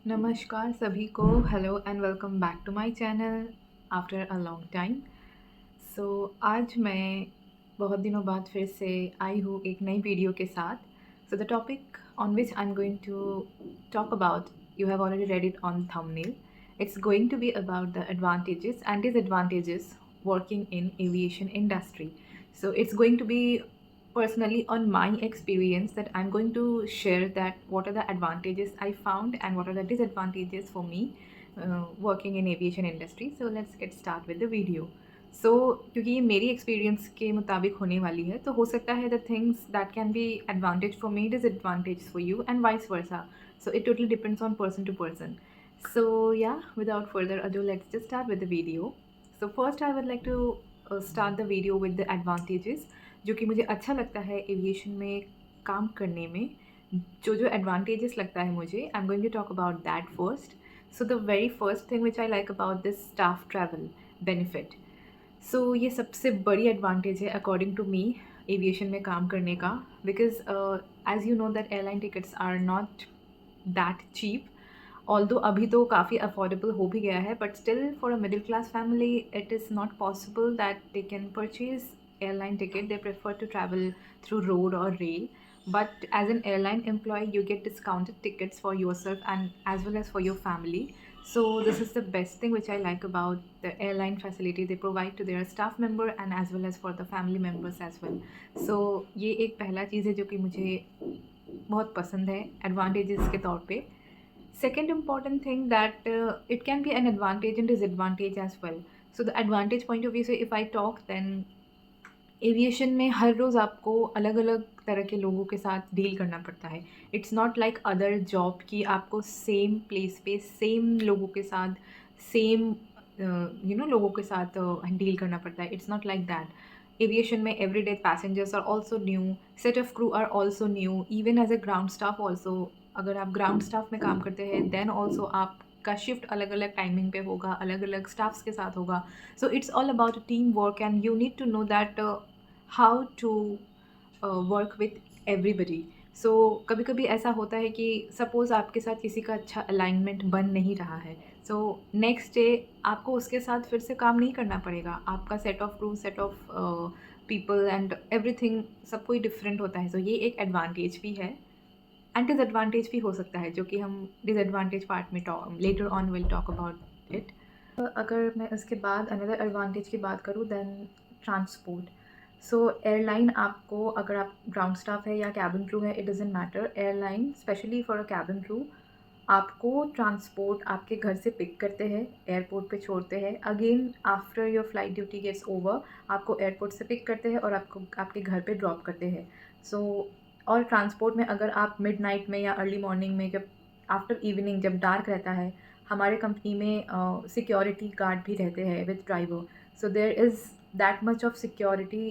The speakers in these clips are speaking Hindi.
नमस्कार सभी को। Hello and welcome back to my channel after a long time. So आज मैं बहुत दिनों बाद फिर से आई हूँ एक नई वीडियो के साथ। So the topic on which I am going to talk about, you have already read it on thumbnail. It's going to be about the advantages and disadvantages working in aviation industry. So it's going to be personally on my experience that I'm going to share that what are the advantages I found and what are the disadvantages for me working in aviation industry. So let's get start with the video. सो क्योंकि ये मेरी एक्सपीरियंस के मुताबिक होने वाली है तो हो सकता है the things that can be advantage for me disadvantage for you and vice versa. So it totally depends on person to person. So yeah, without further ado, let's just start with the video. So first I would like to start the video with the advantages जो कि मुझे अच्छा लगता है एविएशन में काम करने में. जो एडवांटेजेस लगता है मुझे, I am going to talk about that first. So the very first thing which I like about this staff travel benefit. So ये सबसे बड़ी एडवांटेज है अकॉर्डिंग टू मी एविएशन में काम करने का. Because as you know that airline tickets are not that cheap. Although अभी तो काफ़ी अफोर्डेबल हो भी गया है, but still for a middle class family it is not possible that they can purchase airline ticket. They prefer to travel through road or rail. But as an airline employee, you get discounted tickets for yourself and as well as for your family. So this is the best thing which I like about the airline facility they provide to their staff member and as well as for the family members as well. So ये एक पहला चीज़ है जो कि मुझे बहुत पसंद है एडवांटेजेस के तौर पे. Second important thing that it can be an advantage and disadvantage as well. So the advantage point of view से if I talk, then aviation में हर रोज़ आपको अलग अलग तरह के लोगों के साथ डील करना पड़ता है. It's not like other job कि आपको सेम प्लेस पे सेम लोगों के साथ सेम लोगों के साथ डील करना पड़ता है. It's not like that. Aviation में every day passengers are also new, set of crew are also new, even as a ground staff also. अगर आप ग्राउंड स्टाफ में काम करते हैं देन ऑल्सो आपका शिफ्ट अलग अलग टाइमिंग पे होगा, अलग अलग स्टाफ्स के साथ होगा. So it's all about teamwork and you need to know that how to work with everybody. सो कभी कभी ऐसा होता है कि सपोज़ आपके साथ किसी का अच्छा अलाइनमेंट बन नहीं रहा है. सो नेक्स्ट डे आपको उसके साथ फिर से काम नहीं करना पड़ेगा. आपका set of rule, set of people and everything सब कोई डिफरेंट होता है. सो ये एक एडवांटेज भी है एंड डिसएडवांटेज भी हो सकता है जो कि हम डिसएडवांटेज पार्ट में later on will talk about it. अगर मैं उसके बाद अनदर एडवांटेज की बात करूँ देन ट्रांसपोर्ट. सो एयरलाइन आपको, अगर आप ग्राउंड स्टाफ है या कैबिन क्रू है, it doesn't matter. Airline specially for a cabin crew आपको ट्रांसपोर्ट आपके घर से पिक करते हैं, एयरपोर्ट पे छोड़ते हैं, again after your flight duty gets over आपको एयरपोर्ट से पिक करते हैं और आपको आपके घर पे ड्रॉप करते हैं. सो और ट्रांसपोर्ट में अगर आप मिड नाइट में या अर्ली मॉर्निंग में, जब आफ्टर इवनिंग जब डार्क रहता है, हमारे कंपनी में सिक्योरिटी गार्ड भी रहते हैं with driver. So there is that much of security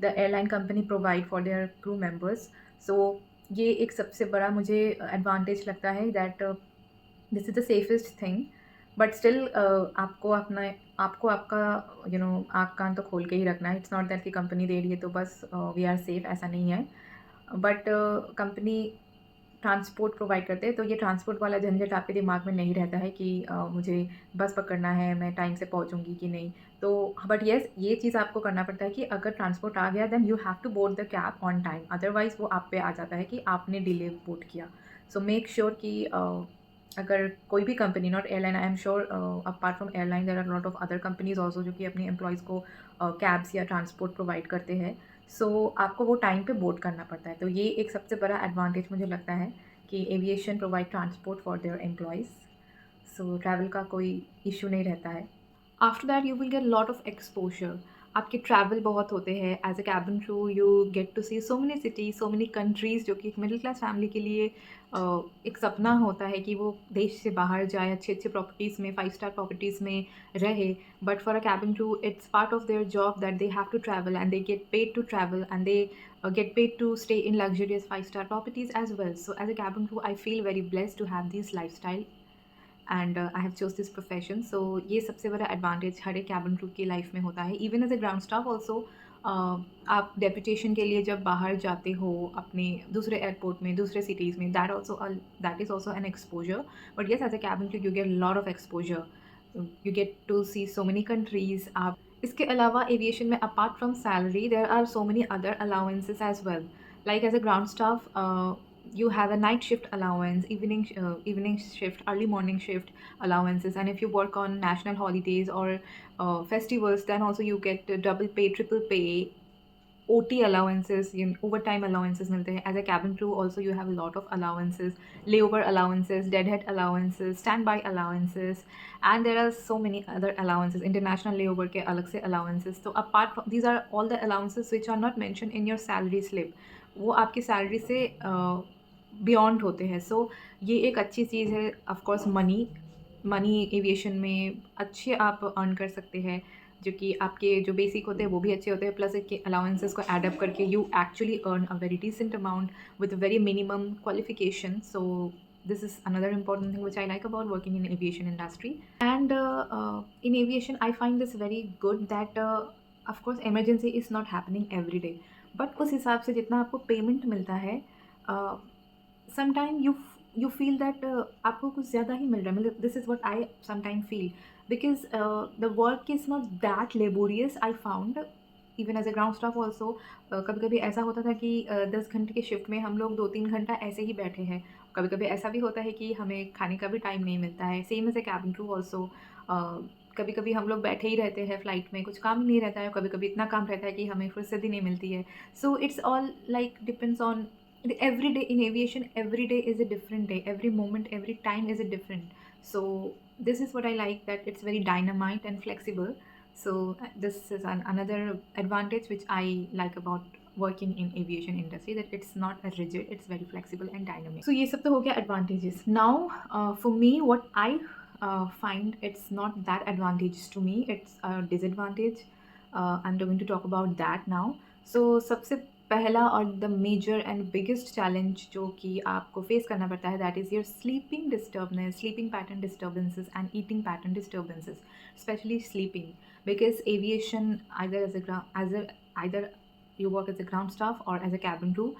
the airline company provide for their crew members. So ये एक सबसे बड़ा मुझे एडवांटेज लगता है that this is the safest thing. But still आपको आपका आँख कान तो खोल के ही रखना है. इट्स नॉट दैट कि कंपनी दे रही है तो बस वी आर सेफ, ऐसा नहीं है. बट कंपनी ट्रांसपोर्ट प्रोवाइड करते हैं तो ये ट्रांसपोर्ट वाला झंझट आपके दिमाग में नहीं रहता है कि मुझे बस पकड़ना है, मैं टाइम से पहुंचूंगी कि नहीं. तो बट येस, ये चीज़ आपको करना पड़ता है कि अगर ट्रांसपोर्ट आ गया then you have to board the cab on time, otherwise वो आप पे आ जाता है कि आपने डिले बोर्ड किया. सो मेक श्योर कि अगर कोई भी company, not airline, I am sure apart from airline there are lot of other companies also जो कि अपने एम्प्लॉयज़ को कैब्स या ट्रांसपोर्ट प्रोवाइड करते हैं. सो आपको वो टाइम पे बोर्ड करना पड़ता है. तो ये एक सबसे बड़ा एडवांटेज मुझे लगता है कि aviation provide transport for their employees. So travel का कोई इशू नहीं रहता है. After that you will get lot of exposure. आपके ट्रैवल बहुत होते हैं as a cabin crew. You get to see so many cities, so many countries, जो कि एक मिडिल क्लास फैमिली के लिए एक सपना होता है कि वो देश से बाहर जाए, अच्छे अच्छे प्रॉपर्टीज़ में, 5 स्टार प्रॉपर्टीज़ में रहे. But for a cabin crew it's part of their job that they have to travel and they get paid to travel and they get paid to stay in luxurious 5 star properties as well. So as a cabin crew I feel very blessed to have this lifestyle and I have chose this profession. So ये सबसे बड़ा advantage हर एक cabin crew की life में होता है. Even as a ground staff also आप डेपुटेशन के लिए जब बाहर जाते हो अपने दूसरे एयरपोर्ट में, दूसरे सिटीज़ में, that is also an exposure. But yes, as a cabin crew you get lot of exposure, you get to see so many countries. आप इसके अलावा एविएशन में apart from salary there are so many other allowances as well. Like as a ground staff, you have a night shift allowance, evening shift, early morning shift allowances, and if you work on national holidays or festivals, then also you get double pay, triple pay, OT allowances, overtime allowances मिलते हैं. As a cabin crew, also you have a lot of allowances, layover allowances, deadhead allowances, standby allowances, and there are so many other allowances. International layover के अलग से allowances. So apart from these are all the allowances which are not mentioned in your salary slip. वो आपकी सैलरी से बियॉन्ड होते हैं. सो ये एक अच्छी चीज़ है. ऑफ कोर्स मनी एविएशन में अच्छे आप अर्न कर सकते हैं, जो कि आपके जो बेसिक होते हैं वो भी अच्छे होते हैं, प्लस इसके अलाउंसेस को एड अप करके you actually earn a very decent amount with very minimum qualification. So this is another important thing which I like about working in aviation industry. And in aviation I find this very good that of course emergency is not happening every day, but उस हिसाब से जितना आपको पेमेंट मिलता है, समटाइम यू फील दैट आपको कुछ ज़्यादा ही मिल रहा है. मतलब this is what I sometime feel, because the work is not that laborious. I found even as a ground staff also, कभी कभी ऐसा होता था कि 10 घंटे के शिफ्ट में हम लोग 2-3 घंटा ऐसे ही बैठे हैं. कभी कभी ऐसा भी होता है कि हमें खाने का भी टाइम नहीं मिलता है. Same as a cabin crew also, कभी कभी हम लोग बैठे ही रहते हैं फ्लाइट में, कुछ काम ही नहीं रहता है. कभी कभी इतना काम रहता है कि हमें फुर्सत ही नहीं मिलती है. So it's all like depends on every day in aviation. Every day is a different day, every moment, every time is a different. So this is what I like, that it's very dynamite and flexible. So this is another advantage which I like about working in aviation industry, that it's not a rigid, it's very flexible and dynamic. So ये सब तो हो गया advantages. Now for me, what I find it's not that advantageous to me, it's a disadvantage. I'm going to talk about that now. So सबसे पहला और the major and biggest challenge जो कि आपको फेस करना पड़ता है, that is your sleeping pattern disturbances and eating pattern disturbances, specially sleeping. Because aviation either you work as a ground staff और एज अ कैबिन क्रू,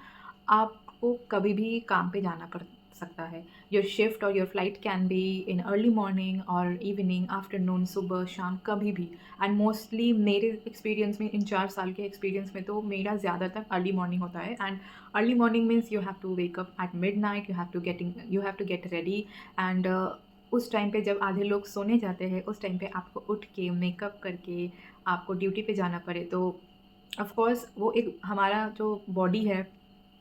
आपको कभी भी काम पे जाना पड़ सकता है. योर शिफ्ट और your flight can be in early morning और इवनिंग, आफ्टरनून, सुबह, शाम, कभी भी. एंड मोस्टली मेरे एक्सपीरियंस में, इन 4 साल के एक्सपीरियंस में, तो मेरा ज़्यादातर अर्ली मॉर्निंग होता है. And early morning means you have to wake up at midnight, you have to get ready. And उस टाइम पे जब आधे लोग सोने जाते हैं, उस टाइम पे आपको उठ के मेकअप करके आपको ड्यूटी पे जाना पड़े, तो ऑफ कोर्स वो एक हमारा जो बॉडी है,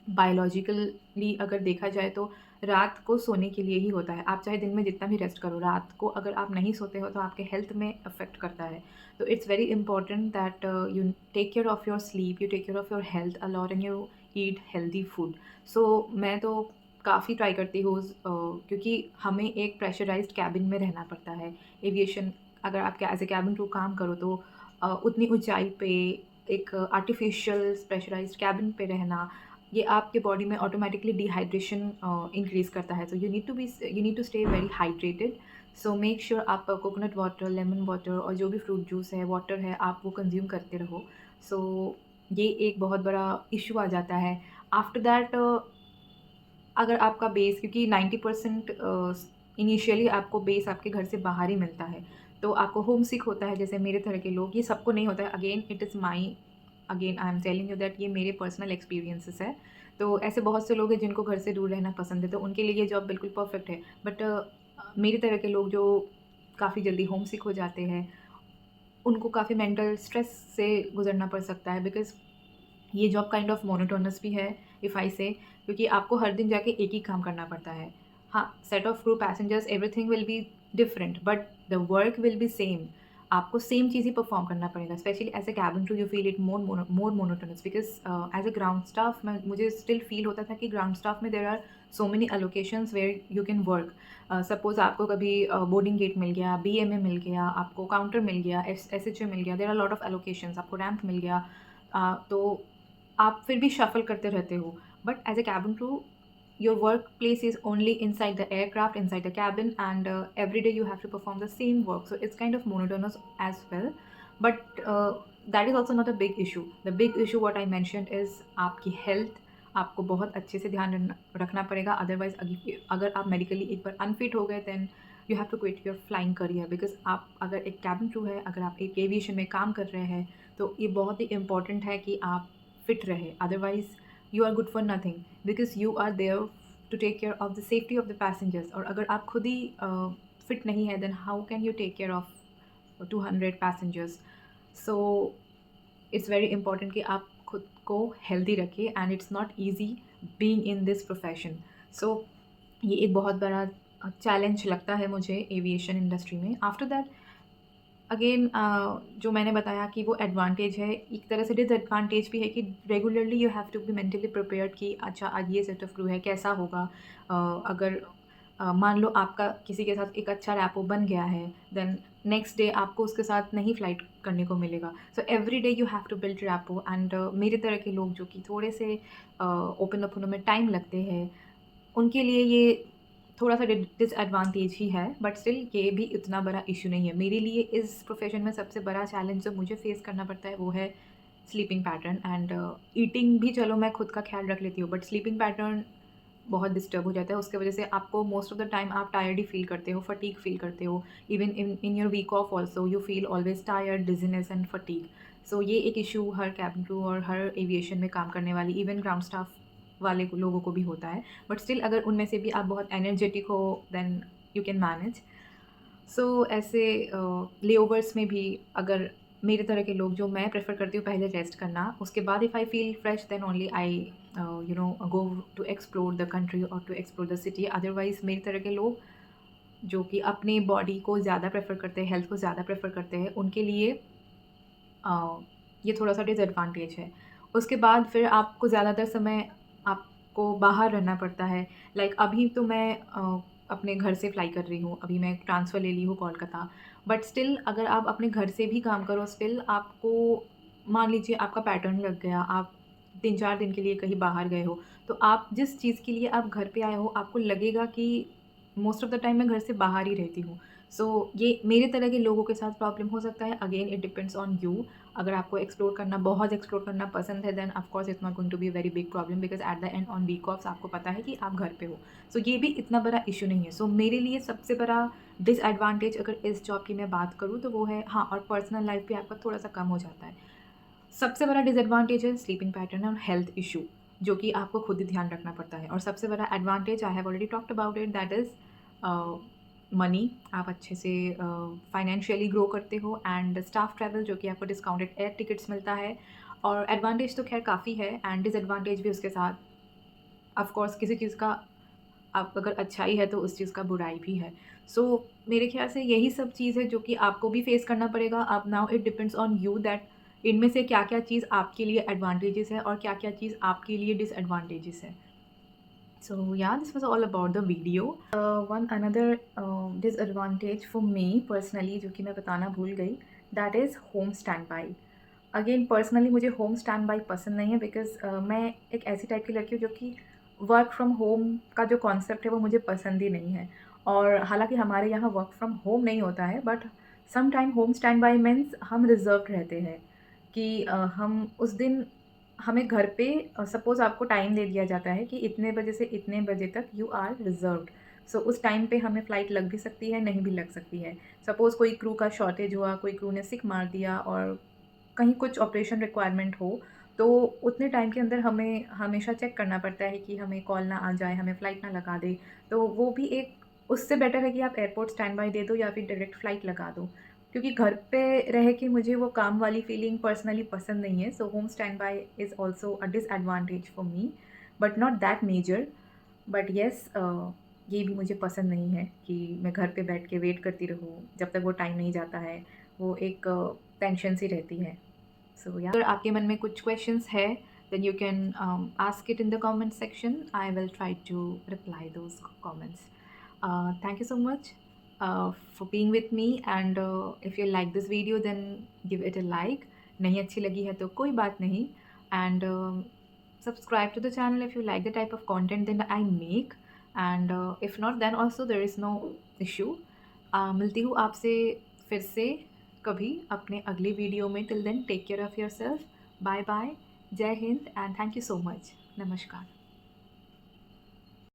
बायोलॉजिकली अगर देखा जाए तो रात को सोने के लिए ही होता है. आप चाहे दिन में जितना भी रेस्ट करो, रात को अगर आप नहीं सोते हो तो आपके हेल्थ में अफेक्ट करता है. तो it's very important that you take care of your sleep, you take care of your health a lot, and you eat healthy food. So मैं तो काफ़ी ट्राई करती हूँ, क्योंकि हमें एक प्रेशराइज्ड कैबिन में रहना पड़ता है. एविएशन, अगर आप एज ए कैबिन क्रू काम करो तो उतनी ऊंचाई पे एक आर्टिफिशियल प्रेशराइज्ड कैबिन पे रहना, ये आपके बॉडी में ऑटोमेटिकली डिहाइड्रेशन इंक्रीज़ करता है. तो you need to stay very hydrated. So make sure आप कोकोनट वाटर, लेमन वाटर और जो भी फ्रूट जूस है, वाटर है, आप वो कंज्यूम करते रहो. सो ये एक बहुत बड़ा इशू आ जाता है. आफ्टर दैट, अगर आपका बेस, क्योंकि 90% इनिशियली आपको बेस आपके घर से बाहर ही मिलता है, तो आपको होम सिक होता है, जैसे मेरे तरह के लोग. ये सबको नहीं होता है. Again I am telling you that ये मेरे पर्सनल एक्सपीरियंसेस है. तो ऐसे बहुत से लोग हैं जिनको घर से दूर रहना पसंद है, तो उनके लिए ये जॉब बिल्कुल परफेक्ट है. बट मेरी तरह के लोग जो काफ़ी जल्दी होम सिक हो जाते हैं, उनको काफ़ी मेंटल स्ट्रेस से गुजरना पड़ सकता है. बिकॉज़ ये जॉब काइंड ऑफ मोनोटोनस भी है, इफ़ आई से, क्योंकि आपको हर दिन जाके एक ही काम करना पड़ता है. हाँ, set of crew, passengers, everything will be different, but the work will be same. आपको सेम चीज़ ही परफॉर्म करना पड़ेगा. Specially as a cabin crew you feel it more monotonous, because as a ground staff मुझे स्टिल फील होता था कि ग्राउंड स्टाफ में there are so many allocations where you can work. Suppose आपको कभी बोर्डिंग गेट मिल गया, BMA मिल गया, आपको काउंटर मिल गया, SHA मिल गया, there are lot of allocations, आपको रैंप मिल गया. तो आप फिर भी शफल करते रहते हो. But as a cabin crew, your workplace is only inside the aircraft, inside the cabin, and every day you have to perform the same work. So it's kind of monotonous as well. But that is also not a big issue. The big issue what I mentioned is आपकी हेल्थ। आपको बहुत अच्छे से ध्यान रखना पड़ेगा, अदरवाइज़ अगर आप मेडिकली एक बार अनफिट हो गए then you have to quit your flying career. Because आप अगर एक कैबिन क्रू है, अगर आप एक एविएशन में काम कर रहे हैं, तो ये बहुत ही इम्पोर्टेंट है कि आप फिट रहे, otherwise you are good for nothing, because you are there to take care of the safety of the passengers. और अगर आप खुद ही फिट नहीं है, then how can you take care of 200 passengers? So it's very important कि आप खुद को हेल्दी रखिए, and it's not easy being in this profession. So ये एक बहुत बड़ा चैलेंज लगता है मुझे एविएशन इंडस्ट्री में। आफ्टर दैट अगेन जो मैंने बताया कि वो एडवांटेज है, एक तरह से डिसएडवांटेज भी है कि regularly you have to be mentally prepared कि अच्छा आज ये सेट ऑफ क्रू है, कैसा होगा। अगर मान लो आपका किसी के साथ एक अच्छा रैपो बन गया है, देन नेक्स्ट डे आपको उसके साथ नहीं फ्लाइट करने को मिलेगा। So every day you have to build rapport, and मेरे तरह के लोग जो कि थोड़े से ओपन अप होने में टाइम लगते हैं, उनके लिए ये थोड़ा-सा डिसएडवांटेज ही है, बट स्टिल ये भी इतना बड़ा इश्यू नहीं है। मेरे लिए इस प्रोफ़ेशन में सबसे बड़ा चैलेंज जो मुझे फ़ेस करना पड़ता है वो है स्लीपिंग पैटर्न, एंड ईटिंग भी चलो मैं खुद का ख़्याल रख लेती हूँ, बट स्लीपिंग पैटर्न बहुत डिस्टर्ब हो जाता है। उसकी वजह से आपको मोस्ट ऑफ़ द टाइम आप टायर्ड ही फ़ील करते हो, फटीग फ़ील करते हो। Even in in your week off also you feel always tired, dizziness and fatigue. So ये एक इश्यू हर कैबिन क्रू और हर एविएशन में काम करने वाली इवन ग्राउंड स्टाफ वाले लोगों को भी होता है। बट स्टिल अगर उनमें से भी आप बहुत एनर्जेटिक हो देन यू कैन मैनेज। सो ऐसे लेओवर्स में भी अगर मेरे तरह के लोग, जो मैं प्रेफ़र करती हूँ पहले रेस्ट करना, उसके बाद if I feel fresh then only I go to explore the country और to explore the city. Otherwise मेरी तरह के लोग जो कि अपनी बॉडी को ज़्यादा प्रेफ़र करते हैं, हेल्थ को ज़्यादा प्रेफ़र करते हैं, उनके लिए ये थोड़ा-सा डिसएडवांटेज है। उसके बाद फिर आपको ज़्यादातर समय आपको बाहर रहना पड़ता है। लाइक अभी तो मैं अपने घर से फ्लाई कर रही हूँ, अभी मैं ट्रांसफ़र ले ली हूँ कोलकाता। बट स्टिल अगर आप अपने घर से भी काम करो, स्टिल आपको मान लीजिए आपका पैटर्न लग गया, आप 3-4 दिन के लिए कहीं बाहर गए हो, तो आप जिस चीज़ के लिए आप घर पे आए हो, आपको लगेगा कि मोस्ट ऑफ़ द टाइम मैं घर से बाहर ही रहती हूँ। सो ये मेरे तरह के लोगों के साथ प्रॉब्लम हो सकता है। Again it depends on you. अगर आपको एक्सप्लोर करना, बहुत एक्सप्लोर करना पसंद है, then of course it's not going to be a very big problem, because at the end on week offs आपको पता है कि आप घर पे हो। सो ये भी इतना बड़ा इश्यू नहीं है। सो मेरे लिए सबसे बड़ा डिसएडवांटेज अगर इस जॉब की मैं बात करूँ तो वो है, हाँ, और पर्सनल लाइफ़ भी आपका थोड़ा-सा कम हो जाता है। सबसे बड़ा डिसएडवांटेज है स्लीपिंग पैटर्न और हेल्थ इश्यू, जो कि आपको खुद ही ध्यान रखना पड़ता है। और सबसे बड़ा advantage I have already talked about it, that is money. आप अच्छे से फाइनेंशियली ग्रो करते हो, एंड स्टाफ ट्रैवल जो कि आपको डिस्काउंटेड एयर टिकट्स मिलता है। और एडवांटेज तो खैर काफ़ी है, एंड डिसएडवांटेज भी उसके साथ। ऑफ कोर्स किसी चीज़ का आप अगर अच्छाई है तो उस चीज़ का बुराई भी है। सो मेरे ख़्याल से यही सब चीज़ है जो कि आपको भी फ़ेस करना पड़ेगा। अब now it depends on you that इनमें से क्या-क्या चीज़ आपके लिए एडवांटेजेस है और क्या-क्या चीज़ आपके लिए डिसएडवांटेजेस है। So yeah, this was all about the video. One another disadvantage for me personally जो कि मैं बताना भूल गई, that is home standby. Again personally मुझे होम स्टैंड बाई पसंद नहीं है, बिकॉज़ मैं एक ऐसी टाइप की लड़की हूँ जो कि वर्क फ्रॉम होम का जो कॉन्सेप्ट है वो मुझे पसंद ही नहीं है। और हालांकि हमारे यहाँ वर्क फ्रॉम होम नहीं होता है, but some time home stand by means हम रिजर्व रहते हैं कि हम उस दिन हमें घर पे सपोज़ आपको टाइम दे दिया जाता है कि इतने बजे से इतने बजे तक यू आर रिज़र्व्ड। सो उस टाइम पे हमें फ़्लाइट लग भी सकती है, नहीं भी लग सकती है। सपोज़ कोई क्रू का शॉर्टेज हुआ, कोई क्रू ने सिक मार दिया और कहीं कुछ ऑपरेशन रिक्वायरमेंट हो, तो उतने टाइम के अंदर हमें हमेशा चेक करना पड़ता है कि हमें कॉल ना आ जाए, हमें फ़्लाइट ना लगा दे। तो वो भी एक, उससे बेटर है कि आप एयरपोर्ट स्टैंड बाय दे दो या फिर डायरेक्ट फ़्लाइट लगा दो। क्योंकि घर पे रह के मुझे वो काम वाली फीलिंग पर्सनली पसंद नहीं है। So home stand by is also a disadvantage for me, but not that major. But yes, ये भी मुझे पसंद नहीं है कि मैं घर पे बैठ के वेट करती रहूँ जब तक वो टाइम नहीं जाता है। वो एक टेंशन सी रहती है। सो या अगर आपके मन में कुछ क्वेश्चंस है, then you can ask it in the comment section. I will try to reply those comments. Thank you so much for being with me, and if you like this video then give it a like. नहीं अच्छी लगी है तो कोई बात नहीं, and subscribe to the channel if you like the type of content that I make, and if not then also there is no issue. मिलती हूँ आपसे फिर से कभी अपने अगले वीडियो में। Till then take care of yourself. Bye bye. जय हिंद and thank you so much. नमस्कार।